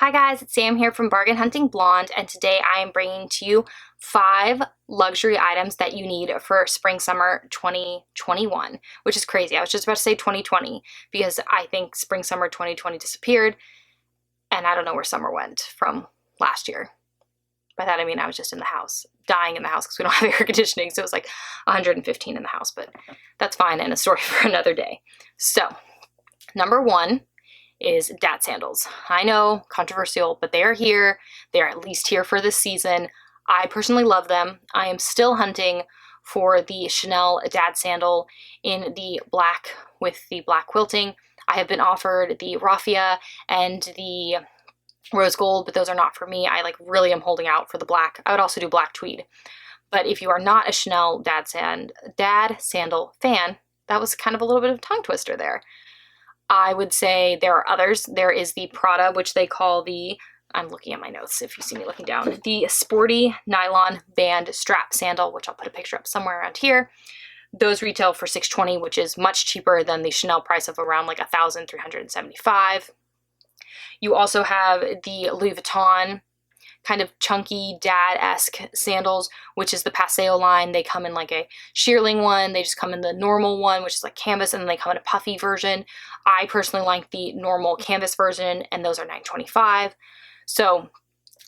Hi guys, it's Sam here from Bargain Hunting Blonde, and today I am bringing to you 5 luxury items that you need for spring summer 2021, which is crazy. I was just about to say 2020 because I think spring summer 2020 disappeared and I don't know where summer went from last year. By that I mean I was just in the house, dying in the house because we don't have air conditioning, so it was like 115 in the house, but that's fine and a story for another day. So, number 1 is Dad Sandals. I know, controversial, but they are here. They're at least here for this season. I personally love them. I am still hunting for the Chanel Dad Sandal in the black with the black quilting. I have been offered the raffia and the rose gold, but those are not for me. I really am holding out for the black. I would also do black tweed. But if you are not a Chanel Dad Sandal fan, that was kind of a little bit of a tongue twister there. I would say there are others. There is the Prada, which they call the, I'm looking at my notes if you see me looking down, the sporty nylon band strap sandal, which I'll put a picture up somewhere around here. Those retail for $620, which is much cheaper than the Chanel price of around like $1,375. You also have the Louis Vuitton kind of chunky dad-esque sandals, which is the Paseo line. They come in like a shearling one, they just come in the normal one, which is like canvas, and then they come in a puffy version. I personally like the normal canvas version, and those are $925. So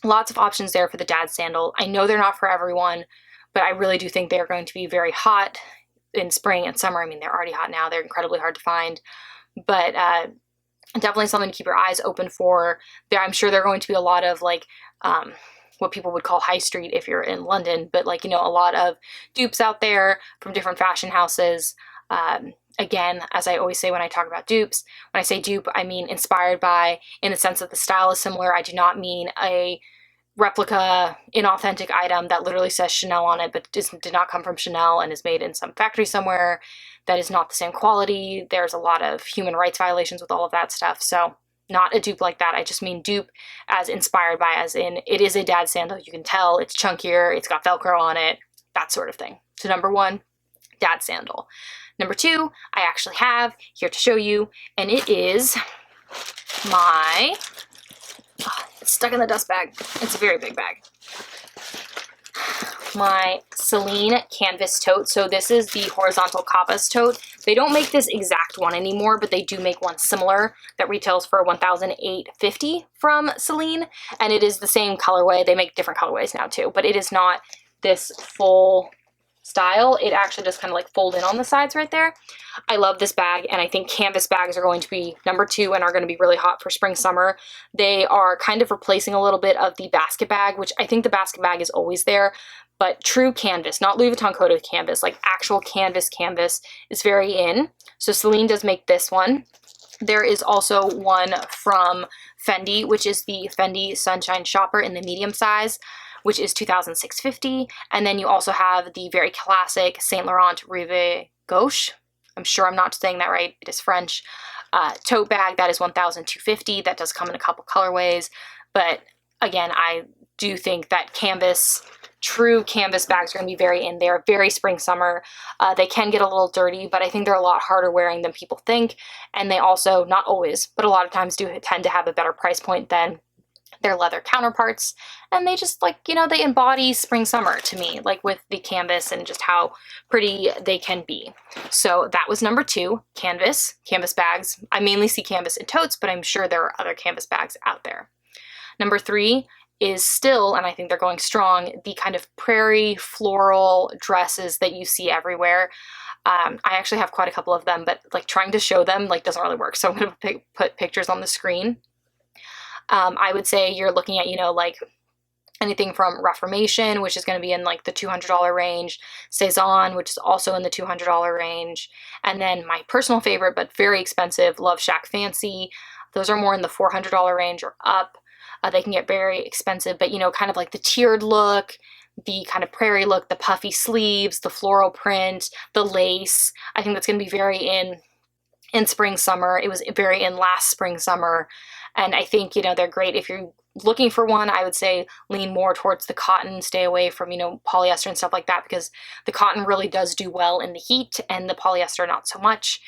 lots of options there for the dad sandal. I know they're not for everyone, but I really do think they're going to be very hot in spring and summer. I mean, they're already hot now. They're incredibly hard to find, but definitely something to keep your eyes open for. I'm sure there are going to be a lot of what people would call high street if you're in London, but a lot of dupes out there from different fashion houses. Again, as I always say when I talk about dupes, when I say dupe, I mean inspired by, in the sense that the style is similar. I do not mean a replica, inauthentic item that literally says Chanel on it, but did not come from Chanel and is made in some factory somewhere that is not the same quality. There's a lot of human rights violations with all of that stuff. So not a dupe like that. I just mean dupe as inspired by, as in it is a dad sandal. You can tell it's chunkier, it's got Velcro on it, that sort of thing. So number 1, dad sandal. Number 2, I actually have here to show you, and it is my, it's stuck in the dust bag. It's a very big bag. My Celine canvas tote. So this is the horizontal Kappas tote. They don't make this exact one anymore, but they do make one similar that retails for $1,850 from Celine, and it is the same colorway. They make different colorways now too, but it is not this full style. It actually just kind of fold in on the sides right there. I love this bag, and I think canvas bags are going to be number 2 and are going to be really hot for spring summer. They are kind of replacing a little bit of the basket bag, which I think the basket bag is always there, but true canvas, not Louis Vuitton coated canvas, like actual canvas is very in. So Celine does make this one. There is also one from Fendi, which is the Fendi Sunshine Shopper in the medium size, which is $2,650. And then you also have the very classic Saint Laurent Rive Gauche. I'm sure I'm not saying that right. It is French. Tote bag, that is $1,250. That does come in a couple colorways. But again, I do think that true canvas bags are going to be very in there, very spring summer. They can get a little dirty, but I think they're a lot harder wearing than people think. And they also, not always, but a lot of times do tend to have a better price point than their leather counterparts, and they just they embody spring summer to me, with the canvas and just how pretty they can be. So that was number 2, canvas bags. I mainly see canvas in totes, but I'm sure there are other canvas bags out there. Number 3 is still, and I think they're going strong, the kind of prairie floral dresses that you see everywhere. I actually have quite a couple of them, but trying to show them doesn't really work, so I'm going to put pictures on the screen. I would say you're looking at, anything from Reformation, which is going to be in the $200 range, Cezanne, which is also in the $200 range, and then my personal favorite, but very expensive, Love Shack Fancy. Those are more in the $400 range or up. They can get very expensive, but kind of the tiered look, the kind of prairie look, the puffy sleeves, the floral print, the lace. I think that's going to be very in spring, summer. It was very in last spring, summer. And I think, they're great if you're looking for one. I would say lean more towards the cotton, stay away from, polyester and stuff like that, because the cotton really does do well in the heat and the polyester not so much.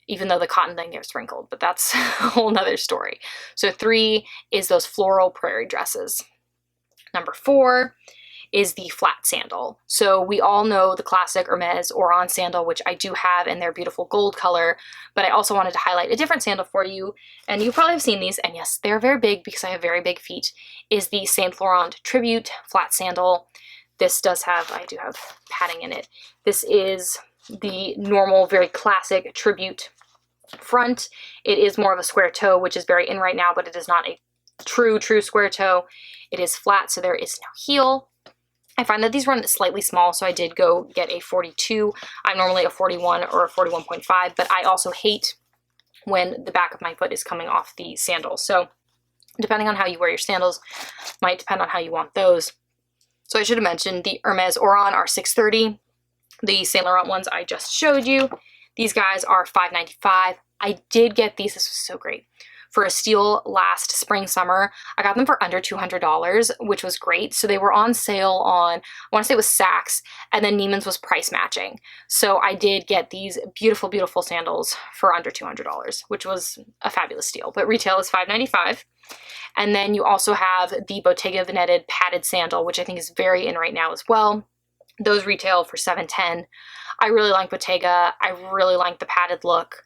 even though the cotton then gets wrinkled, but that's a whole nother story. So 3 is those floral prairie dresses. Number 4 is the flat sandal. So we all know the classic Hermes Oran sandal, which I do have in their beautiful gold color, but I also wanted to highlight a different sandal for you, and you probably have seen these, and yes, they're very big because I have very big feet, is the Saint Laurent Tribute flat sandal. This does have, I do have padding in it. This is the normal, very classic Tribute front. It is more of a square toe, which is very in right now, but it is not a true square toe. It is flat, so there is no heel. I find that these run slightly small, so I did go get a 42. I'm normally a 41 or a 41.5, but I also hate when the back of my foot is coming off the sandals. So depending on how you wear your sandals, might depend on how you want those. So I should have mentioned the Hermes Oran are $630. The Saint Laurent ones I just showed you, these guys are $595. I did get these, this was so great, for a steal last spring summer. I got them for under $200, which was great. So they were on sale on, I want to say it was Saks, and then Neiman's was price matching. So I did get these beautiful, beautiful sandals for under $200, which was a fabulous steal. But retail is $595. And then you also have the Bottega Veneta padded sandal, which I think is very in right now as well. Those retail for $710. I really like Bottega. I really like the padded look.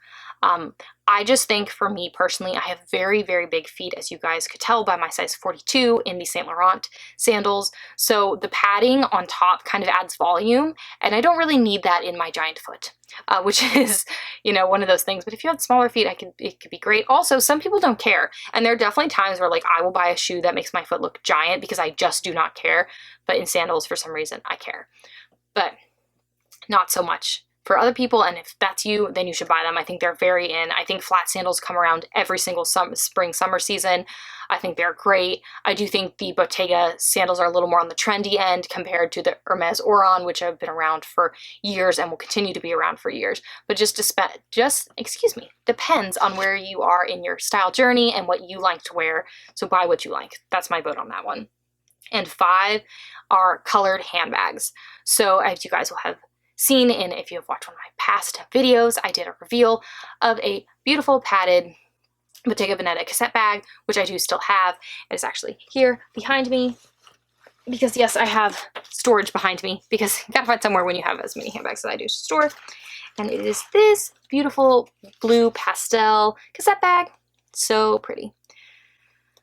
I just think for me personally, I have very, very big feet, as you guys could tell by my size 42 in the Saint Laurent sandals. So the padding on top kind of adds volume, and I don't really need that in my giant foot, which is, you know, one of those things. But if you have smaller feet, it could be great. Also, some people don't care. And there are definitely times where like I will buy a shoe that makes my foot look giant because I just do not care. But in sandals, for some reason, I care. But not so much for other people, and if that's you, then you should buy them. I think they're very in. I think flat sandals come around every single spring, summer season. I think they're great. I do think the Bottega sandals are a little more on the trendy end compared to the Hermes Oran, which have been around for years and will continue to be around for years. But depends on where you are in your style journey and what you like to wear. So buy what you like. That's my vote on that one. And 5 are colored handbags. So as you guys will have seen, and if you have watched one of my past videos, I did a reveal of a beautiful padded Bottega Veneta cassette bag, which I do still have. It is actually here behind me because yes, I have storage behind me because you gotta find somewhere when you have as many handbags as I do to store. And it is this beautiful blue pastel cassette bag. So pretty.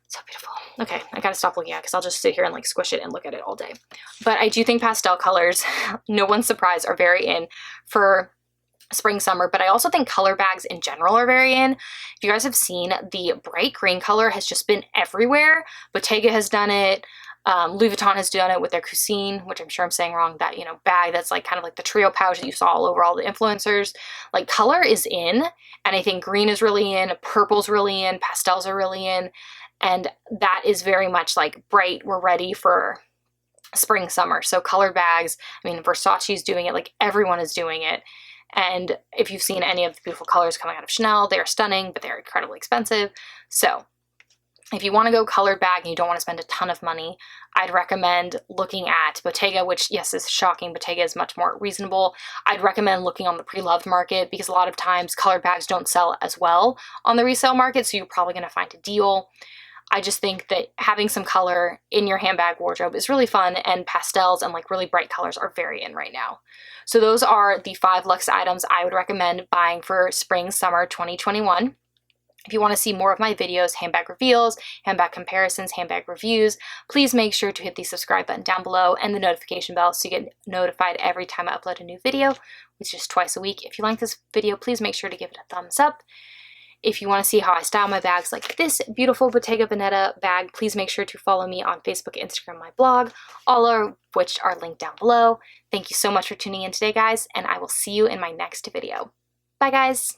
So beautiful. Okay, I gotta stop looking at it because I'll just sit here and like squish it and look at it all day. But I do think pastel colors, no one's surprised, are very in for spring, summer. But I also think color bags in general are very in. If you guys have seen, the bright green color has just been everywhere. Bottega has done it. Louis Vuitton has done it with their Cuisine, which I'm sure I'm saying wrong, that, you know, bag that's like kind of like the trio pouch that you saw all over all the influencers. Like color is in, and I think green is really in, purple's really in, pastels are really in. And that is very much like bright, we're ready for spring, summer. So colored bags, I mean, Versace's doing it, like everyone is doing it. And if you've seen any of the beautiful colors coming out of Chanel, they are stunning, but they're incredibly expensive. So if you want to go colored bag and you don't want to spend a ton of money, I'd recommend looking at Bottega, which yes, is shocking. Bottega is much more reasonable. I'd recommend looking on the Preloved market because a lot of times colored bags don't sell as well on the resale market. So you're probably going to find a deal. I just think that having some color in your handbag wardrobe is really fun, and pastels and like really bright colors are very in right now. So those are the 5 luxe items I would recommend buying for spring, summer 2021. If you want to see more of my videos, handbag reveals, handbag comparisons, handbag reviews, please make sure to hit the subscribe button down below and the notification bell so you get notified every time I upload a new video, which is twice a week. If you like this video, please make sure to give it a thumbs up. If you want to see how I style my bags like this beautiful Bottega Veneta bag, please make sure to follow me on Facebook, Instagram, my blog, all of which are linked down below. Thank you so much for tuning in today, guys, and I will see you in my next video. Bye, guys!